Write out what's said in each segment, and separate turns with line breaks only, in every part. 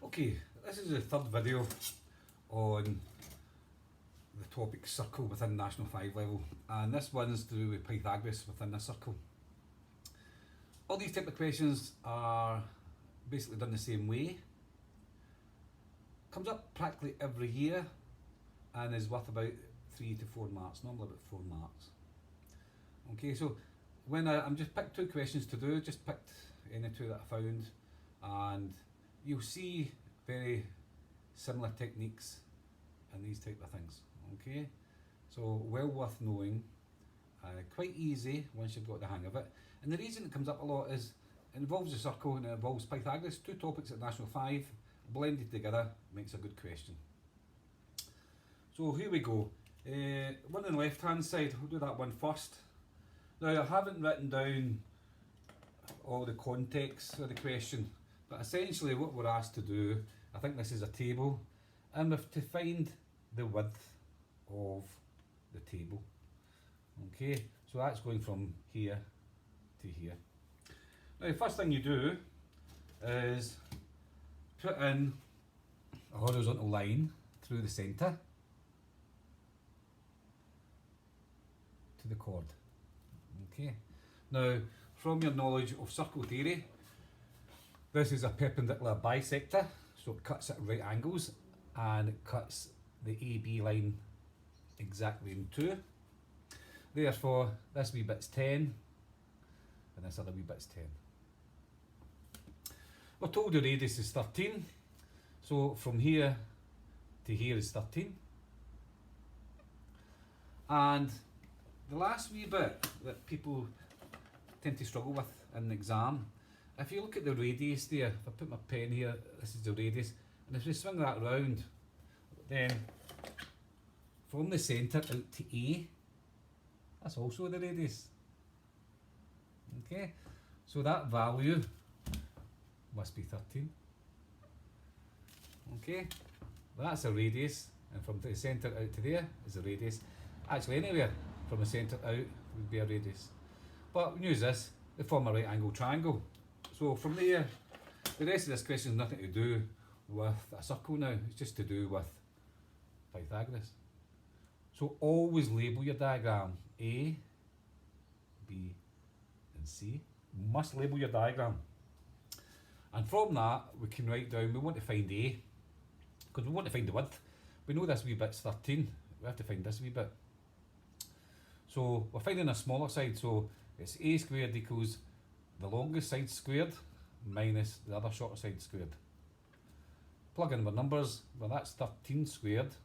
Okay, this is the third video on the topic circle within National 5 level, and this one's to do with Pythagoras within the circle. All these type of questions are basically done the same way. Comes up practically every year and is worth about 3 to 4 marks, normally about 4 marks. Okay, so when I'm just picked 2 questions to do, just picked any 2 that I found, and you'll see very similar techniques and these type of things. Okay, so well worth knowing, quite easy once you've got the hang of it. And the reason it comes up a lot is it involves a circle and it involves Pythagoras, 2 topics at National 5 blended together makes a good question. So here we go. One on the left hand side, we'll do that one first. Now I haven't written down all the context of the question, but essentially what we're asked to do, I think this is a table, and we have to find the width of the table. Okay, so that's going from here to here. Now the first thing you do is put in a horizontal line through the centre to the chord. Okay, now from your knowledge of circle theory, this is a perpendicular bisector, so it cuts at right angles and it cuts the AB line exactly in 2. Therefore this wee bit's 10 and this other wee bit's 10. We're told the radius is 13, so from here to here is 13. And the last wee bit that people tend to struggle with in an exam, if you look at the radius there, if I put my pen here, this is the radius, and if we swing that round, then from the centre out to A, that's also the radius. Okay, so that value must be 13. Okay, that's a radius, and from the centre out to there is a radius. Actually anywhere from the centre out would be a radius. But we use this, they form a right angle triangle. So from there, the rest of this question is nothing to do with a circle now, it's just to do with Pythagoras. So always label your diagram A, B and C. You must label your diagram. And from that we can write down, we want to find A, because we want to find the width. We know this wee bit's 13, we have to find this wee bit. So we're finding a smaller side, so it's A squared equals the longest side squared minus the other shorter side squared. Plug in the numbers, well that's 13 squared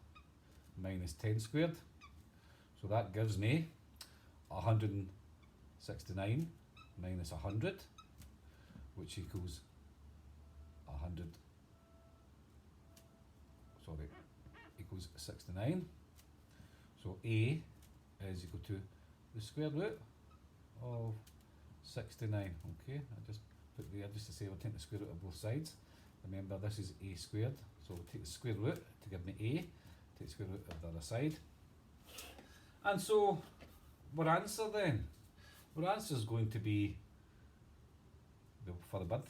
minus 10 squared. So that gives me 169 minus 100, which equals 100, sorry, equals 69. So A is equal to the square root of 69. Okay, I just put there just to say we'll take the square root of both sides. Remember this is A squared, so we'll take the square root to give me A, take the square root of the other side. And so our answer then, our answer is going to be for the width.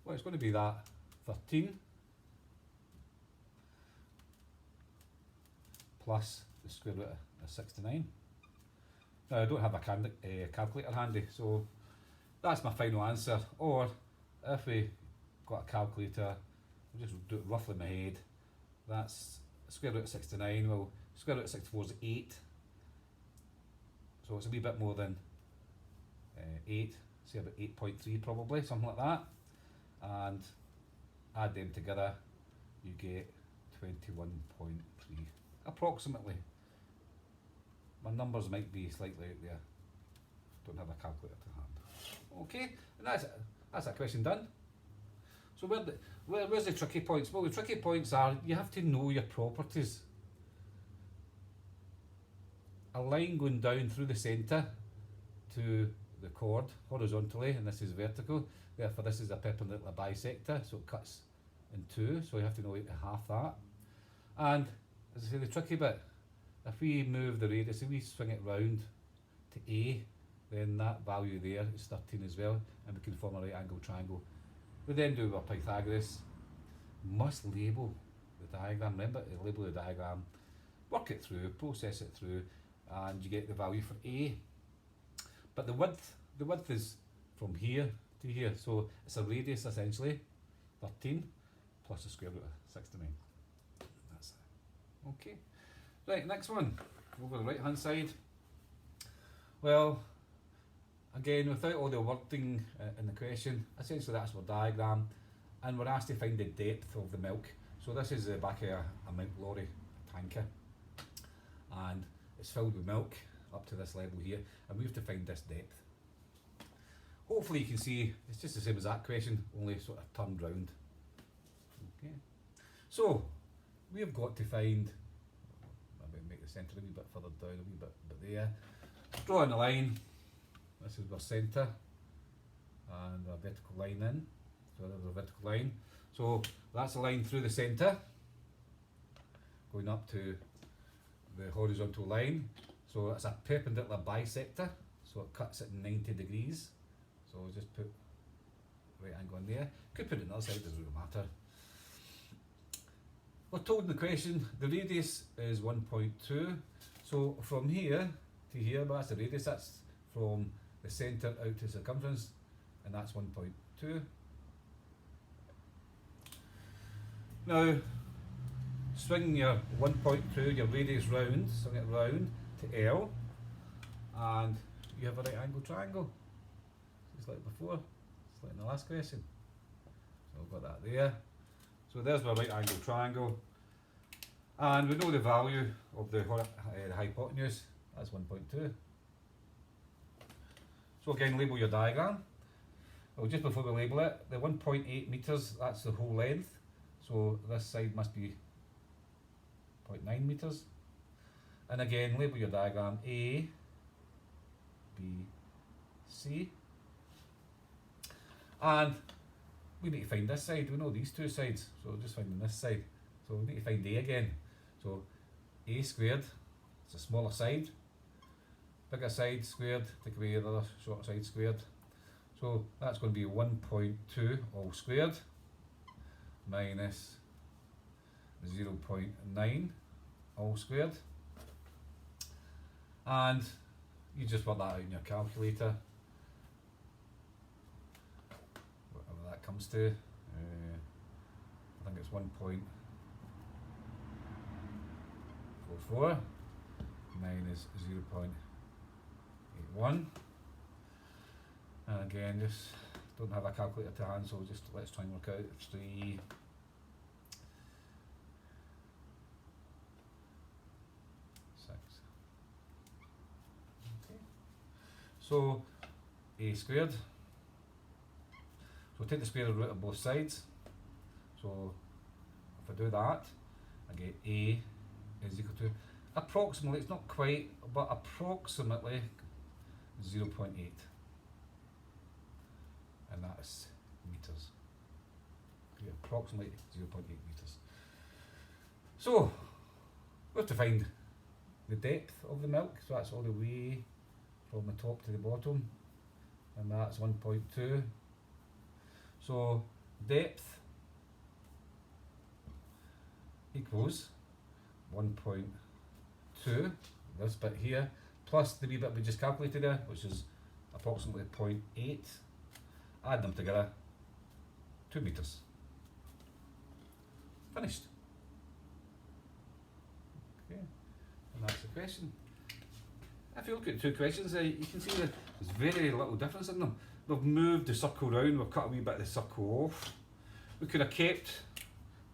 Well, it's going to be that 13 plus the square root of 69. Now I don't have a calculator handy, so that's my final answer. Or if we got a calculator, we'll just do it roughly in my head. That's square root of 69, well square root of 64 is 8. So it's a wee bit more than 8, say about 8.3 probably, something like that. And add them together, you get 21.3, approximately. My numbers might be slightly out there, don't have a calculator to hand. Okay, and that's that question done. So where's the tricky points? Well, the tricky points are you have to know your properties. A line going down through the centre to the chord horizontally, and this is vertical, therefore this is a perpendicular bisector, so it cuts in 2, so you have to know half that. And as I say, the tricky bit, if we move the radius, if we swing it round to A, then that value there is 13 as well, and we can form a right angle triangle We then do our Pythagoras. Must label the diagram. Remember to label the diagram, work it through, process it through, and you get the value for A. But the width is from here to here, so it's a radius essentially, 13 plus the square root of 69. That's it. Okay. Right, next one. Over the right hand side. Well, again, without all the wording in the question, essentially that's our diagram, and we're asked to find the depth of the milk. So this is the back of a milk lorry, a tanker, and it's filled with milk up to this level here, and we have to find this depth. Hopefully you can see it's just the same as that question, only sort of turned round. Okay. So we have got to find, maybe make the centre a wee bit further down, a wee bit there. Drawing a line, this is our centre, and a vertical line in. So there's a vertical line. So that's a line through the centre, going up to the horizontal line. So it's a perpendicular bisector, so it cuts at 90 degrees. So we'll just put right angle in there. Could put it on the other side, doesn't really matter. We're told in the question the radius is 1.2. So from here to here, but that's the radius, that's from the centre out to circumference, and that's 1.2. Now, swing your 1.2, your radius round, swing it round to L, and you have a right angle triangle. Just like before, just like in the last question. So I've got that there. So there's my right angle triangle. And we know the value of the hypotenuse, that's 1.2. So again, label your diagram. Well, just before we label it, the 1.8 metres, that's the whole length. So this side must be 0.9 metres. And again, label your diagram A, B, C. And we need to find this side. We know these two sides, so we're just finding this side. So we need to find A again. So A squared, it's a smaller side. Bigger side squared, take away the other short side squared. So that's going to be 1.2 all squared minus 0.9 all squared. And you just work that out in your calculator. Whatever that comes to. I think it's 1.44 minus 0.81. And again, just don't have a calculator to hand, so just let's try and work out 3. Okay. So A squared. So take the square root of both sides. So if I do that, I get A is equal to approximately, it's not quite, but approximately 0.8. And that's meters. Okay, approximately 0.8 meters. So we have to find the depth of the milk, so that's all the way from the top to the bottom, and that's 1.2. So depth equals 1.2, this bit here, plus the wee bit we just calculated there, which is approximately 0.8. Add them together, 2 meters. Finished. Okay, and that's the question. If you look at 2 questions, you can see that there's very little difference in them. We've moved the circle round, we've cut a wee bit of the circle off. We could have kept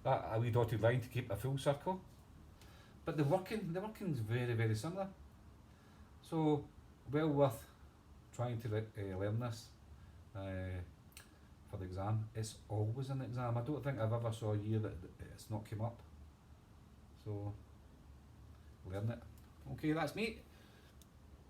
that a wee dotted line to keep a full circle. But the working is very, very similar. So, well worth trying to learn this. For the exam. It's always an exam. I don't think I've ever saw a year that it's not come up. So learn it. Okay, that's me.